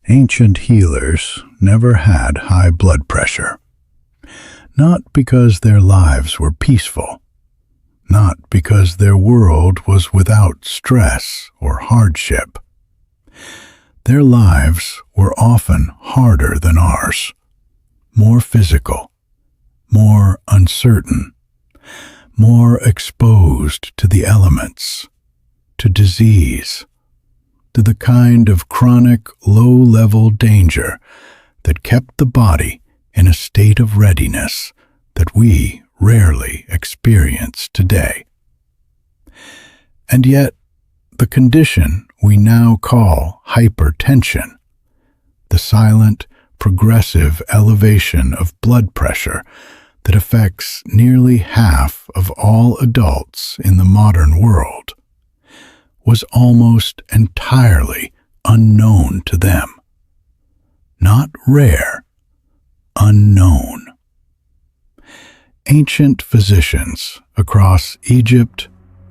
Ancient healers never had high blood pressure, not because their lives were peaceful, not because their world was without stress or hardship. Their lives were often harder than ours, more physical, more uncertain, more exposed to the elements, to disease, to the kind of chronic, low-level danger that kept the body in a state of readiness that we rarely experience today. And yet, the condition we now call hypertension, the silent, progressive elevation of blood pressure that affects nearly half of all adults in the modern world, was almost entirely unknown to them. Not rare, unknown. Ancient physicians across Egypt,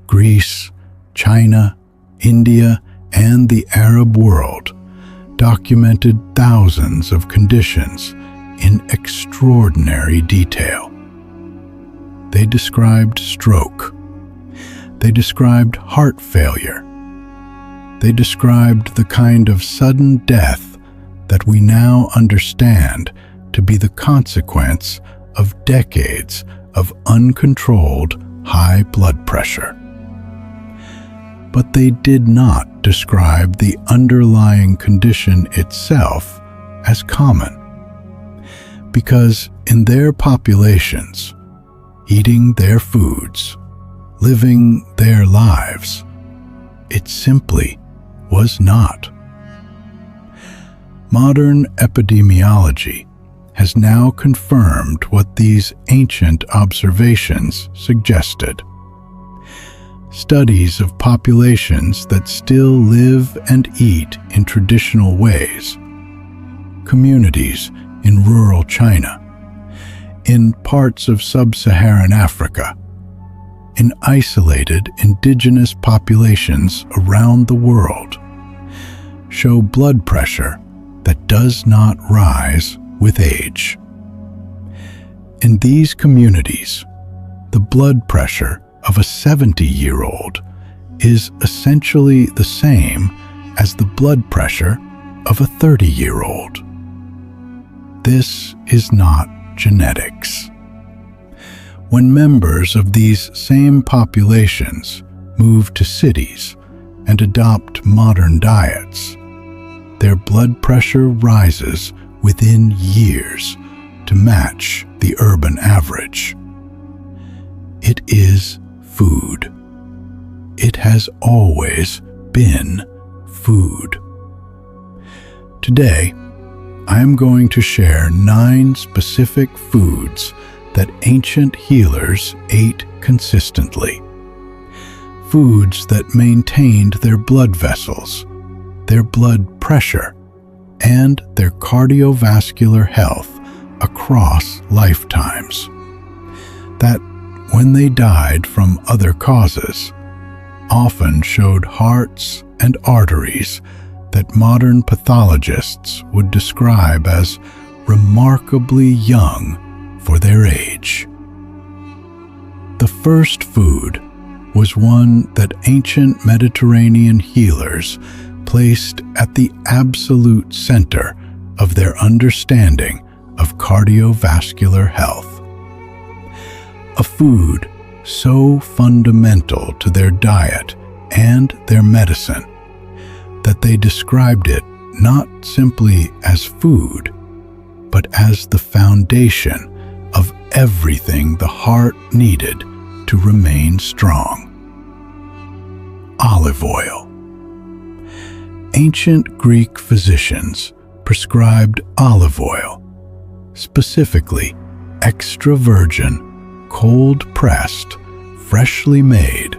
Greece, China, India, and the Arab world documented thousands of conditions in extraordinary detail. They described stroke. They described heart failure. They described the kind of sudden death that we now understand to be the consequence of decades of uncontrolled high blood pressure. But they did not describe the underlying condition itself as common, because in their populations, eating their foods, living their lives, it simply was not. Modern epidemiology has now confirmed what these ancient observations suggested. Studies of populations that still live and eat in traditional ways, communities in rural China, in parts of sub-Saharan Africa, in isolated indigenous populations around the world, show blood pressure that does not rise with age. In these communities, the blood pressure of a 70-year-old is essentially the same as the blood pressure of a 30-year-old. This is not genetics. When members of these same populations move to cities and adopt modern diets, their blood pressure rises within years to match the urban average. It is food. It has always been food. Today, I am going to share 9 specific foods that ancient healers ate consistently. Foods that maintained their blood vessels, their blood pressure, and their cardiovascular health across lifetimes. That, when they died from other causes, often showed hearts and arteries that modern pathologists would describe as remarkably young for their age. The first food was one that ancient Mediterranean healers placed at the absolute center of their understanding of cardiovascular health. A food so fundamental to their diet and their medicine that they described it not simply as food, but as the foundation of everything the heart needed to remain strong. Olive oil. Ancient Greek physicians prescribed olive oil, specifically extra virgin, cold-pressed, freshly made,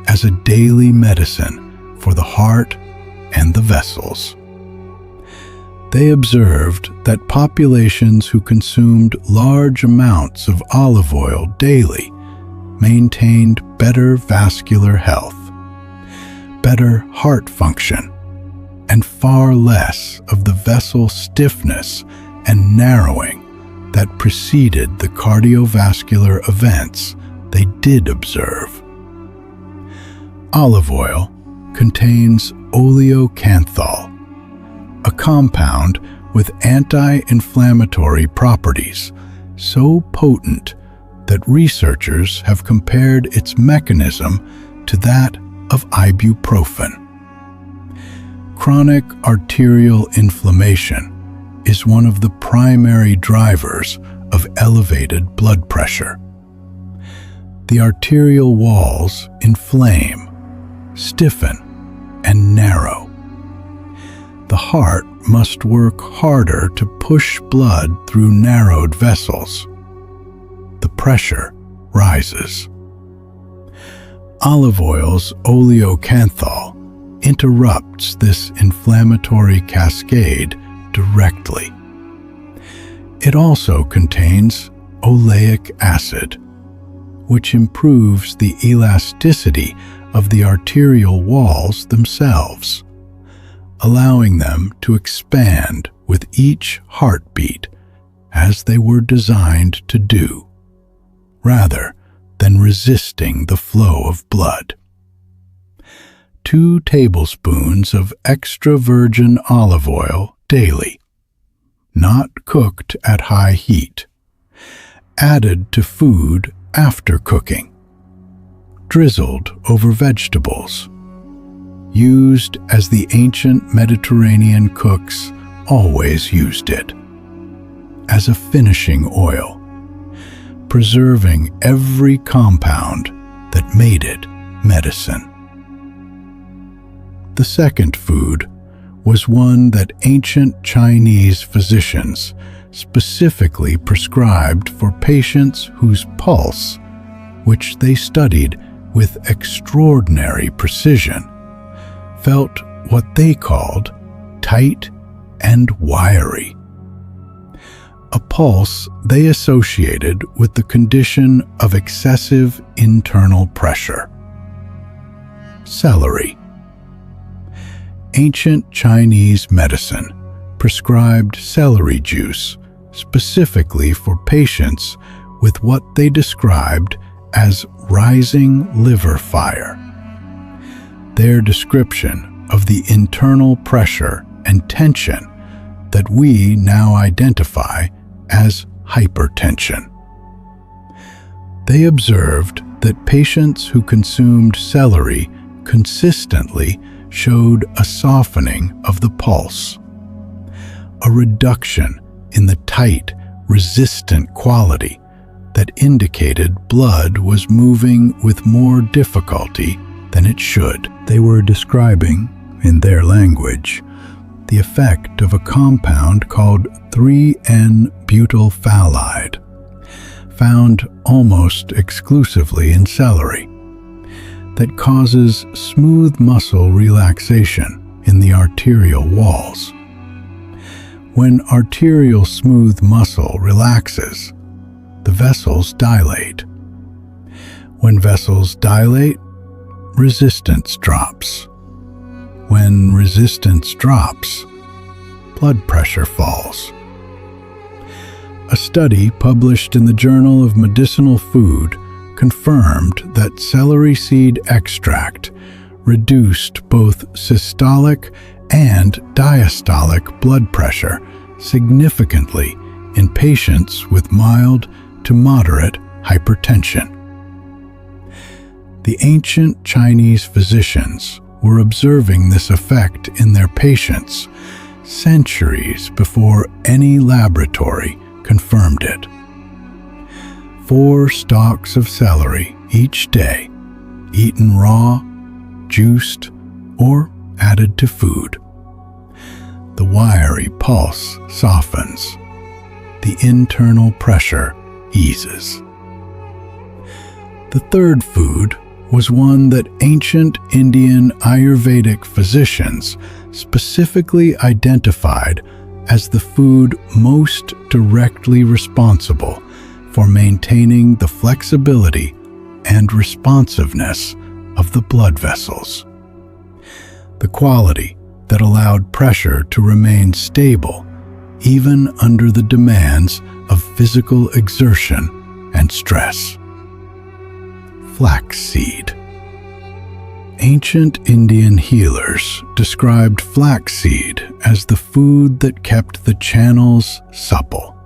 as a daily medicine for the heart and the vessels. They observed that populations who consumed large amounts of olive oil daily maintained better vascular health, better heart function, and far less of the vessel stiffness and narrowing that preceded the cardiovascular events they did observe. Olive oil contains oleocanthal, a compound with anti-inflammatory properties so potent that researchers have compared its mechanism to that of ibuprofen. Chronic arterial inflammation is one of the primary drivers of elevated blood pressure. The arterial walls inflame, stiffen, and narrow. The heart must work harder to push blood through narrowed vessels. The pressure rises. Olive oil's oleocanthal interrupts this inflammatory cascade directly. It also contains oleic acid, which improves the elasticity of the arterial walls themselves, allowing them to expand with each heartbeat as they were designed to do, rather than resisting the flow of blood. 2 tablespoons of extra virgin olive oil daily, not cooked at high heat, added to food after cooking, drizzled over vegetables, used as the ancient Mediterranean cooks always used it, as a finishing oil, preserving every compound that made it medicine. The second food was one that ancient Chinese physicians specifically prescribed for patients whose pulse, which they studied with extraordinary precision, felt what they called tight and wiry. A pulse they associated with the condition of excessive internal pressure. Celery. Ancient Chinese medicine prescribed celery juice specifically for patients with what they described as rising liver fire. Their description of the internal pressure and tension that we now identify as hypertension. They observed that patients who consumed celery consistently showed a softening of the pulse, a reduction in the tight, resistant quality that indicated blood was moving with more difficulty than it should. They were describing, in their language, the effect of a compound called 3N-butyl phthalate, found almost exclusively in celery, that causes smooth muscle relaxation in the arterial walls. When arterial smooth muscle relaxes, the vessels dilate. When vessels dilate, resistance drops. When resistance drops, blood pressure falls. A study published in the Journal of Medicinal Food confirmed that celery seed extract reduced both systolic and diastolic blood pressure significantly in patients with mild to moderate hypertension. The ancient Chinese physicians were observing this effect in their patients centuries before any laboratory confirmed it. 4 stalks of celery each day, eaten raw, juiced, or added to food. The wiry pulse softens. The internal pressure eases. The third food was one that ancient Indian Ayurvedic physicians specifically identified as the food most directly responsible for maintaining the flexibility and responsiveness of the blood vessels. The quality that allowed pressure to remain stable even under the demands of physical exertion and stress. Flaxseed. Ancient Indian healers described flaxseed as the food that kept the channels supple,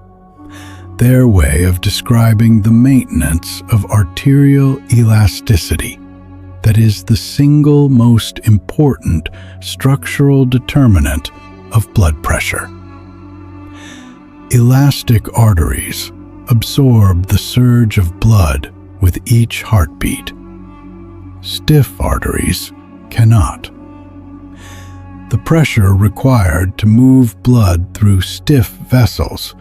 their way of describing the maintenance of arterial elasticity that is the single most important structural determinant of blood pressure. Elastic arteries absorb the surge of blood with each heartbeat. Stiff arteries cannot. The pressure required to move blood through stiff vessels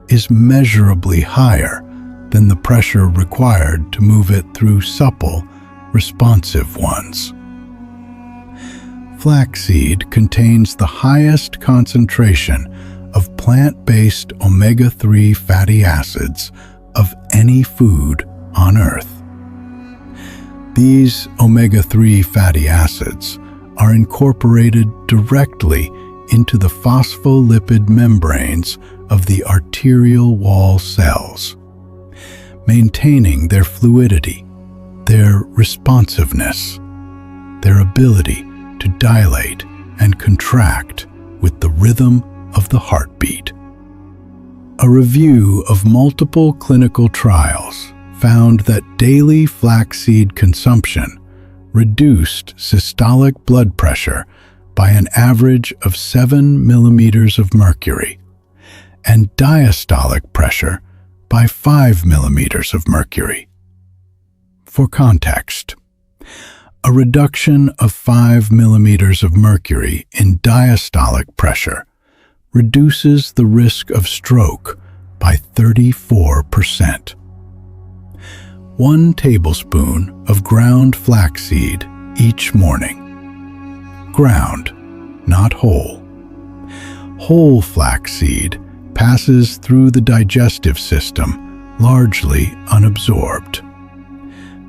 is measurably higher than the pressure required to move it through supple, responsive ones. Flaxseed contains the highest concentration of plant-based omega-3 fatty acids of any food on Earth. These omega-3 fatty acids are incorporated directly into the phospholipid membranes of the arterial wall cells, maintaining their fluidity, their responsiveness, their ability to dilate and contract with the rhythm of the heartbeat. A review of multiple clinical trials found that daily flaxseed consumption reduced systolic blood pressure by an average of 7 millimeters of mercury and diastolic pressure by 5 millimeters of mercury. For context, a reduction of 5 millimeters of mercury in diastolic pressure reduces the risk of stroke by 34%. 1 tablespoon of ground flaxseed each morning. Ground, not whole. Whole flaxseed passes through the digestive system largely unabsorbed.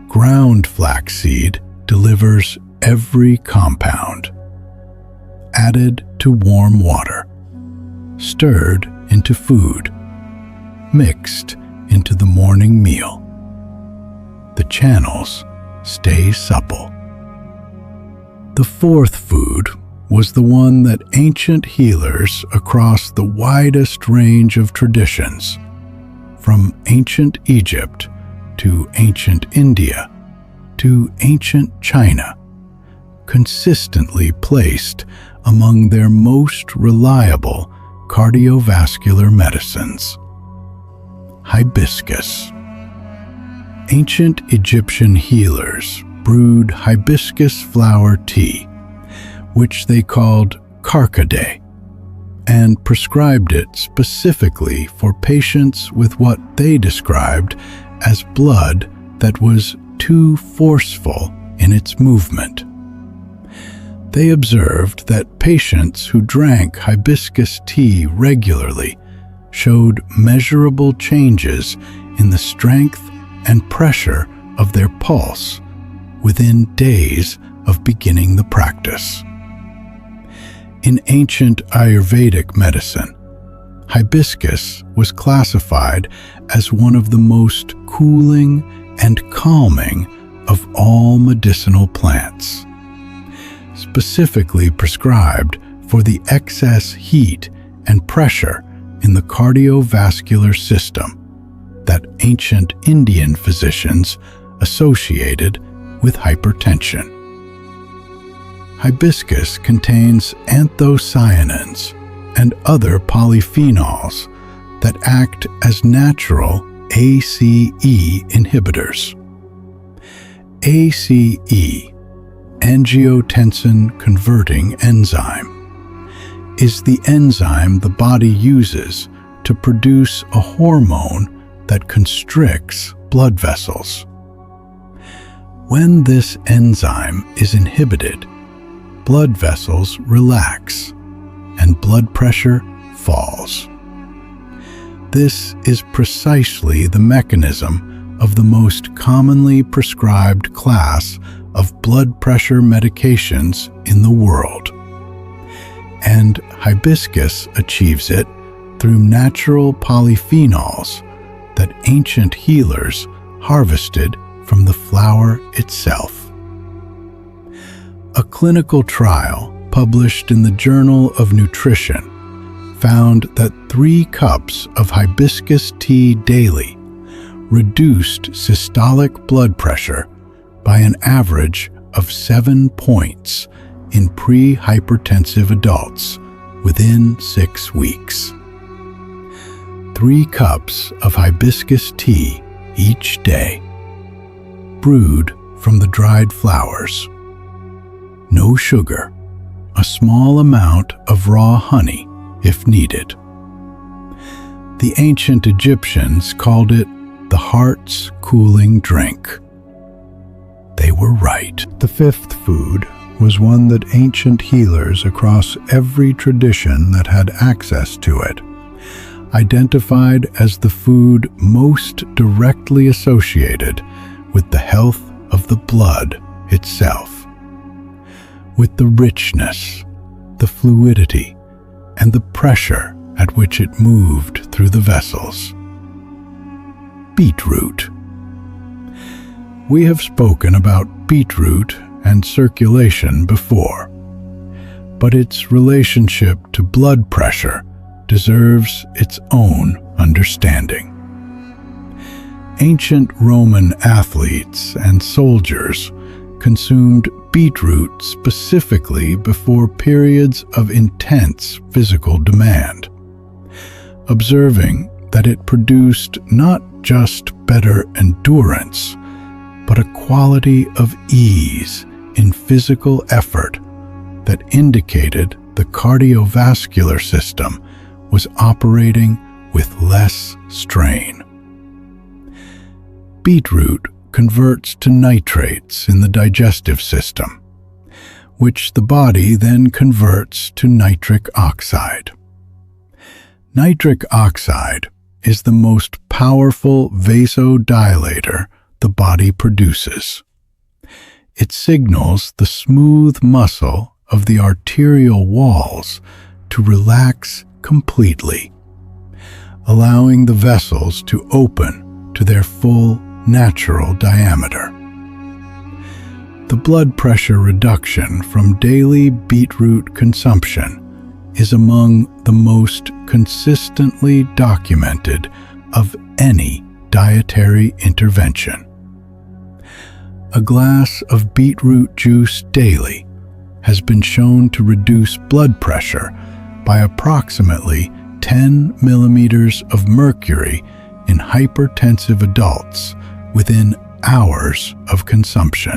Ground flaxseed delivers every compound. Added to warm water. Stirred into food. Mixed into the morning meal. The channels stay supple. The fourth food was the one that ancient healers across the widest range of traditions, from ancient Egypt to ancient India to ancient China, consistently placed among their most reliable cardiovascular medicines. Hibiscus. Ancient Egyptian healers brewed hibiscus flower tea, which they called carcade, and prescribed it specifically for patients with what they described as blood that was too forceful in its movement. They observed that patients who drank hibiscus tea regularly showed measurable changes in the strength and pressure of their pulse within days of beginning the practice. In ancient Ayurvedic medicine, hibiscus was classified as one of the most cooling and calming of all medicinal plants, specifically prescribed for the excess heat and pressure in the cardiovascular system that ancient Indian physicians associated with hypertension. Hibiscus contains anthocyanins and other polyphenols that act as natural ACE inhibitors. ACE, angiotensin-converting enzyme, is the enzyme the body uses to produce a hormone that constricts blood vessels. When this enzyme is inhibited, blood vessels relax and blood pressure falls. This is precisely the mechanism of the most commonly prescribed class of blood pressure medications in the world, and hibiscus achieves it through natural polyphenols that ancient healers harvested from the flower itself. A clinical trial published in the Journal of Nutrition found that 3 cups of hibiscus tea daily reduced systolic blood pressure by an average of 7 points in pre-hypertensive adults within 6 weeks. 3 cups of hibiscus tea each day, brewed from the dried flowers. No sugar, a small amount of raw honey if needed. The ancient Egyptians called it the heart's cooling drink. They were right. The 5th food was one that ancient healers across every tradition that had access to it identified as the food most directly associated with the health of the blood itself, with the richness, the fluidity, and the pressure at which it moved through the vessels. Beetroot. We have spoken about beetroot and circulation before, but its relationship to blood pressure deserves its own understanding. Ancient Roman athletes and soldiers consumed beetroot specifically before periods of intense physical demand, observing that it produced not just better endurance, but a quality of ease in physical effort that indicated the cardiovascular system was operating with less strain. Beetroot converts to nitrates in the digestive system, which the body then converts to nitric oxide. Nitric oxide is the most powerful vasodilator the body produces. It signals the smooth muscle of the arterial walls to relax completely, allowing the vessels to open to their full natural diameter. The blood pressure reduction from daily beetroot consumption is among the most consistently documented of any dietary intervention. A glass of beetroot juice daily has been shown to reduce blood pressure by approximately 10 millimeters of mercury in hypertensive adults within hours of consumption,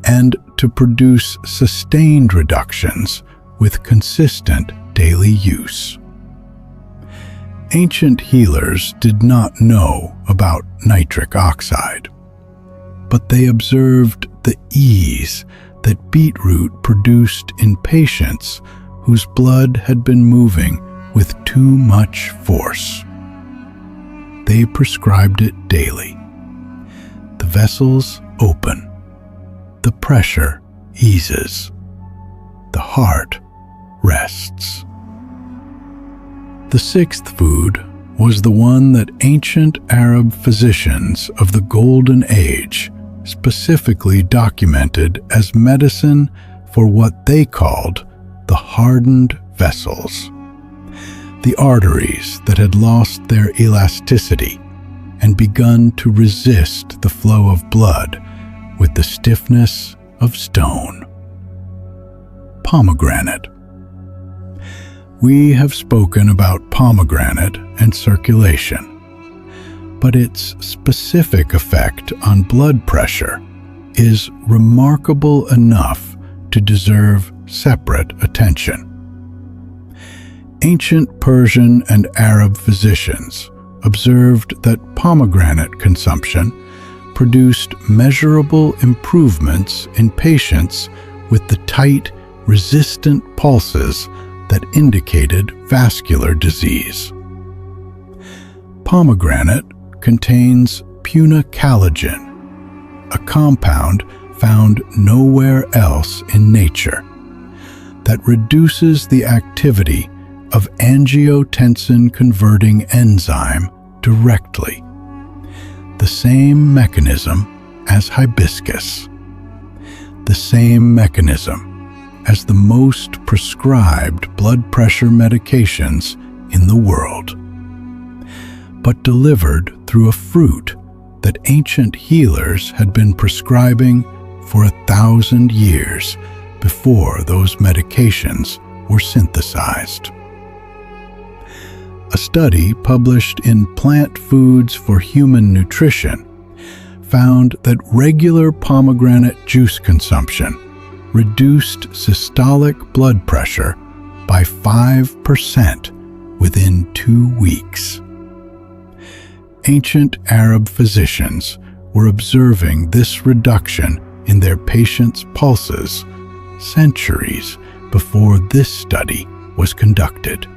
and to produce sustained reductions with consistent daily use. Ancient healers did not know about nitric oxide, but they observed the ease that beetroot produced in patients whose blood had been moving with too much force. They prescribed it daily. The vessels open. The pressure eases. The heart rests. The 6th food was the one that ancient Arab physicians of the Golden Age specifically documented as medicine for what they called the hardened vessels, the arteries that had lost their elasticity and begun to resist the flow of blood with the stiffness of stone. Pomegranate. We have spoken about pomegranate and circulation, but its specific effect on blood pressure is remarkable enough to deserve separate attention. Ancient Persian and Arab physicians observed that pomegranate consumption produced measurable improvements in patients with the tight, resistant pulses that indicated vascular disease. Pomegranate contains punicalagin, a compound found nowhere else in nature, that reduces the activity of angiotensin-converting enzyme directly, the same mechanism as hibiscus, the same mechanism as the most prescribed blood pressure medications in the world, but delivered through a fruit that ancient healers had been prescribing for 1,000 years before those medications were synthesized. A study published in Plant Foods for Human Nutrition found that regular pomegranate juice consumption reduced systolic blood pressure by 5% within 2 weeks. Ancient Arab physicians were observing this reduction in their patients' pulses centuries before this study was conducted.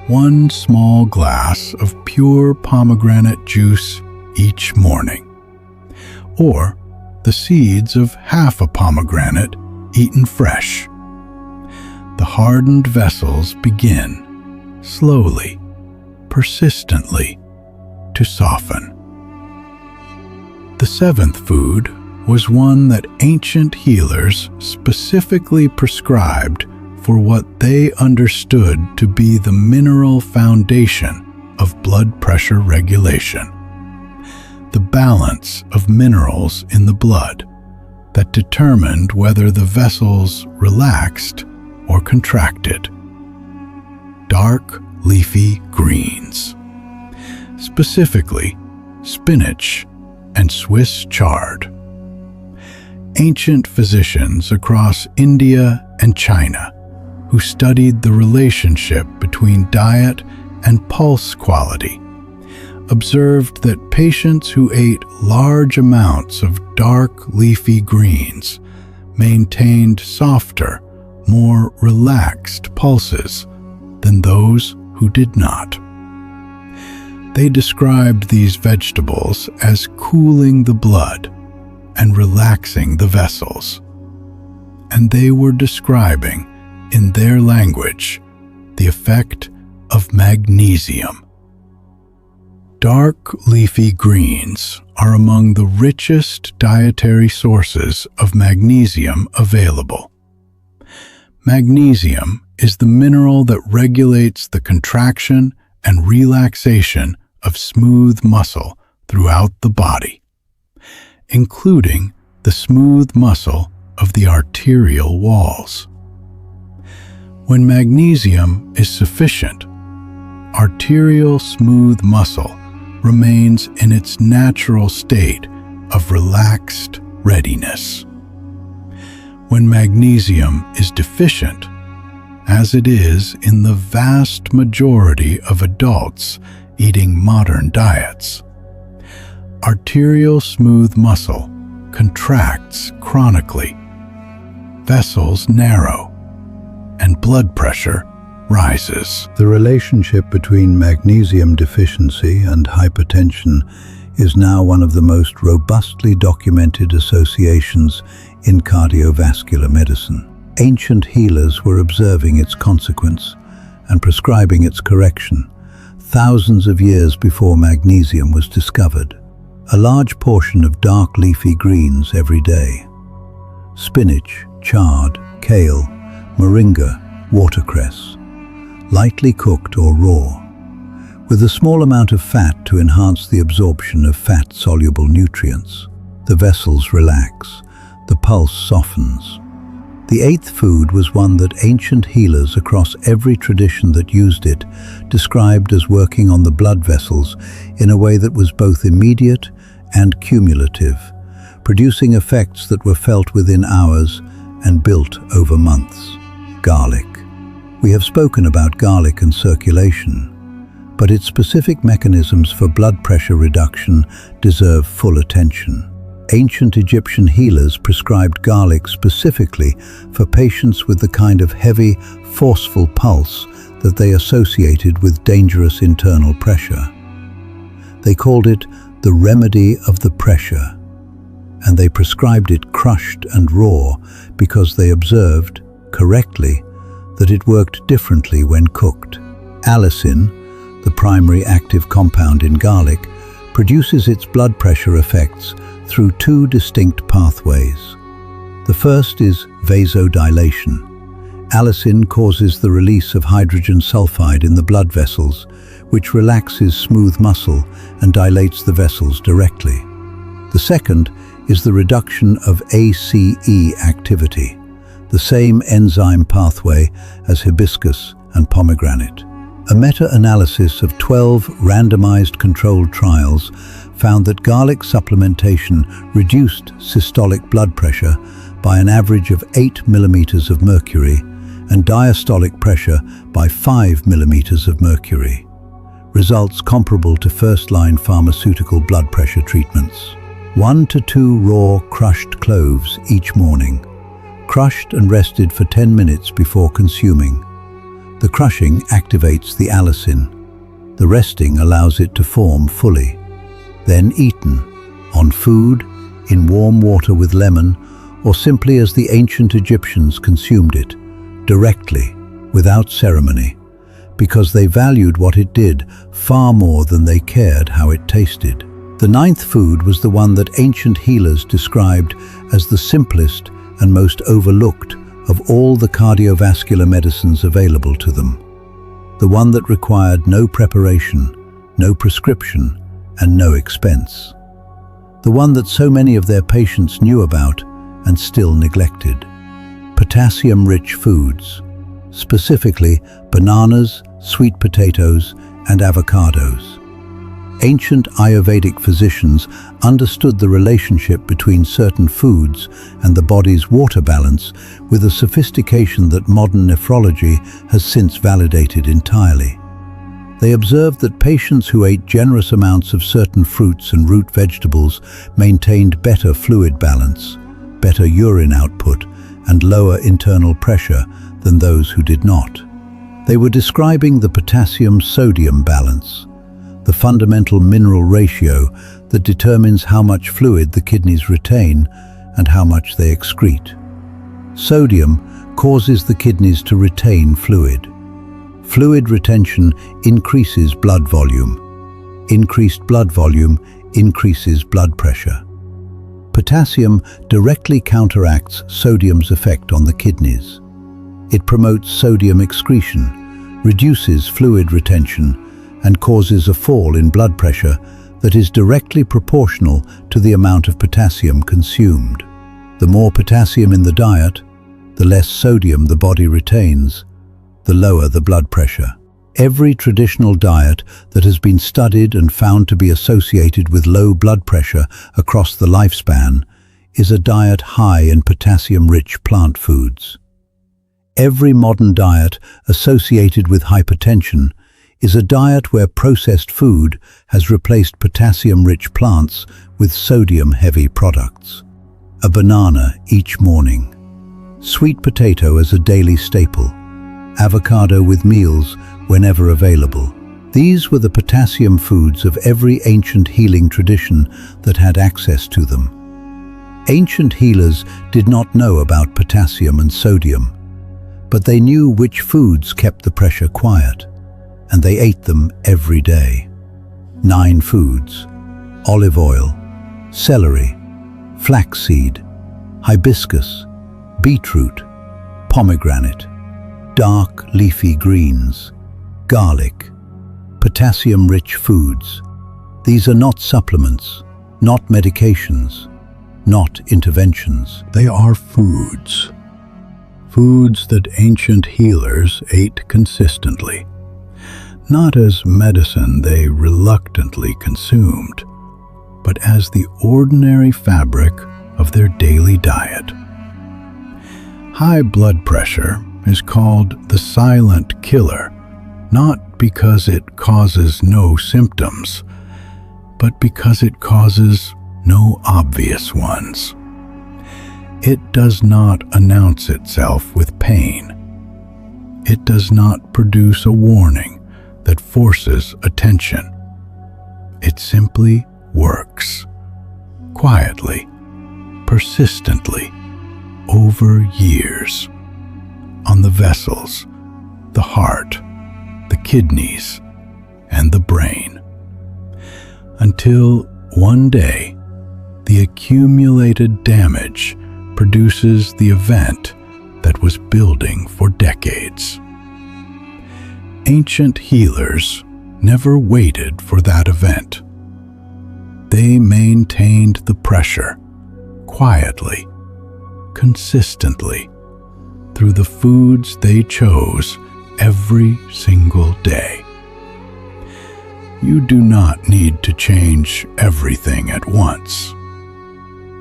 1 small glass of pure pomegranate juice each morning, or the seeds of half a pomegranate eaten fresh. The hardened vessels begin, slowly, persistently, to soften. The 7th food was one that ancient healers specifically prescribed for what they understood to be the mineral foundation of blood pressure regulation, the balance of minerals in the blood that determined whether the vessels relaxed or contracted. Dark leafy greens, specifically spinach and Swiss chard. Ancient physicians across India and China who studied the relationship between diet and pulse quality observed that patients who ate large amounts of dark leafy greens maintained softer, more relaxed pulses than those who did not. They described these vegetables as cooling the blood and relaxing the vessels, and they were describing, in their language, the effect of magnesium. Dark leafy greens are among the richest dietary sources of magnesium available. Magnesium is the mineral that regulates the contraction and relaxation of smooth muscle throughout the body, including the smooth muscle of the arterial walls. When magnesium is sufficient, arterial smooth muscle remains in its natural state of relaxed readiness. When magnesium is deficient, as it is in the vast majority of adults eating modern diets, arterial smooth muscle contracts chronically, vessels narrow, and blood pressure rises. The relationship between magnesium deficiency and hypertension is now one of the most robustly documented associations in cardiovascular medicine. Ancient healers were observing its consequence and prescribing its correction thousands of years before magnesium was discovered. A large portion of dark leafy greens every day. Spinach, chard, kale, moringa, watercress, lightly cooked or raw, with a small amount of fat to enhance the absorption of fat-soluble nutrients. The vessels relax, the pulse softens. The 8th food was one that ancient healers across every tradition that used it described as working on the blood vessels in a way that was both immediate and cumulative, producing effects that were felt within hours and built over months. Garlic. We have spoken about garlic and circulation, but its specific mechanisms for blood pressure reduction deserve full attention. Ancient Egyptian healers prescribed garlic specifically for patients with the kind of heavy, forceful pulse that they associated with dangerous internal pressure. They called it the remedy of the pressure, and they prescribed it crushed and raw because they observed, correctly, that it worked differently when cooked. Allicin, the primary active compound in garlic, produces its blood pressure effects through two distinct pathways. The first is vasodilation. Allicin causes the release of hydrogen sulfide in the blood vessels, which relaxes smooth muscle and dilates the vessels directly. The second is the reduction of ACE activity, the same enzyme pathway as Hibiscus and Pomegranate. A meta-analysis of 12 randomized controlled trials found that garlic supplementation reduced systolic blood pressure by an average of 8 millimeters of mercury and diastolic pressure by 5 millimeters of mercury. Results comparable to first-line pharmaceutical blood pressure treatments. 1 to 2 raw crushed cloves each morning, crushed and rested for 10 minutes before consuming. The crushing activates the allicin. The resting allows it to form fully. Then eaten, on food, in warm water with lemon, or simply as the ancient Egyptians consumed it, directly, without ceremony, because they valued what it did far more than they cared how it tasted. The ninth food was the one that ancient healers described as the simplest and most overlooked of all the cardiovascular medicines available to them. The one that required no preparation, no prescription, and no expense. The one that so many of their patients knew about and still neglected. Potassium-rich foods, specifically bananas, sweet potatoes, and avocados. Ancient Ayurvedic physicians understood the relationship between certain foods and the body's water balance with a sophistication that modern nephrology has since validated entirely. They observed that patients who ate generous amounts of certain fruits and root vegetables maintained better fluid balance, better urine output, and lower internal pressure than those who did not. They were describing the potassium-sodium balance, the fundamental mineral ratio that determines how much fluid the kidneys retain and how much they excrete. Sodium causes the kidneys to retain fluid. Fluid retention increases blood volume. Increased blood volume increases blood pressure. Potassium directly counteracts sodium's effect on the kidneys. It promotes sodium excretion, reduces fluid retention, and causes a fall in blood pressure that is directly proportional to the amount of potassium consumed. The more potassium in the diet, the less sodium the body retains, the lower the blood pressure. Every traditional diet that has been studied and found to be associated with low blood pressure across the lifespan is a diet high in potassium-rich plant foods. Every modern diet associated with hypertension is a diet where processed food has replaced potassium-rich plants with sodium-heavy products. A banana each morning, sweet potato as a daily staple, avocado with meals whenever available. These were the potassium foods of every ancient healing tradition that had access to them. Ancient healers did not know about potassium and sodium, but they knew which foods kept the pressure quiet, and they ate them every day. 9 foods: olive oil, celery, flaxseed, hibiscus, beetroot, pomegranate, dark leafy greens, garlic, potassium-rich foods. These are not supplements, not medications, not interventions. They are foods. Foods that ancient healers ate consistently. Not as medicine they reluctantly consumed, but as the ordinary fabric of their daily diet. High blood pressure is called the silent killer, not because it causes no symptoms, but because it causes no obvious ones. It does not announce itself with pain. It does not produce a warning that forces attention. It simply works, quietly, persistently, over years. on the vessels, the heart, the kidneys, and the brain. Until one day, the accumulated damage produces the event that was building for decades. Ancient healers never waited for that event. They maintained the pressure, quietly, consistently, through the foods they chose every single day. You do not need to change everything at once.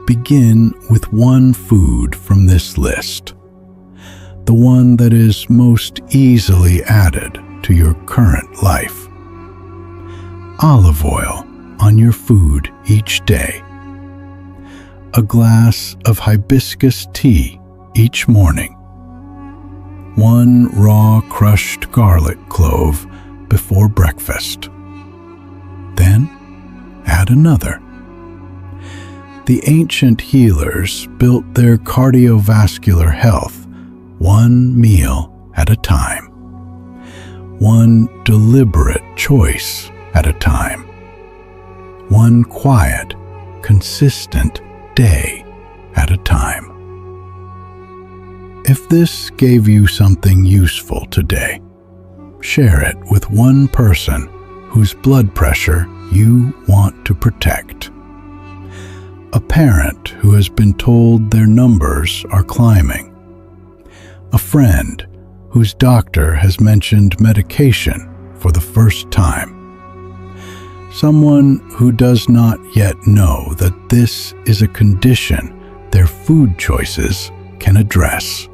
Begin with one food from this list, the one that is most easily added to your current life. Olive oil on your food each day. A glass of hibiscus tea each morning. One raw crushed garlic clove before breakfast. Then add another. The ancient healers built their cardiovascular health one meal at a time, one deliberate choice at a time, one quiet, consistent day at a time. If this gave you something useful today, share it with one person whose blood pressure you want to protect. A parent who has been told their numbers are climbing. A friend whose doctor has mentioned medication for the first time. Someone who does not yet know that this is a condition their food choices can address.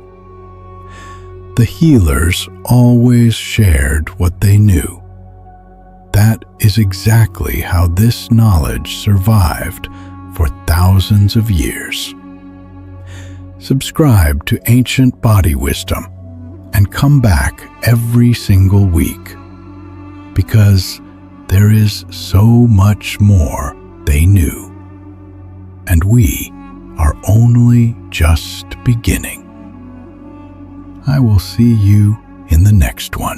The healers always shared what they knew. That is exactly how this knowledge survived for thousands of years. Subscribe to Ancient Body Wisdom and come back every single week, because there is so much more they knew, and we are only just beginning. I will see you in the next one.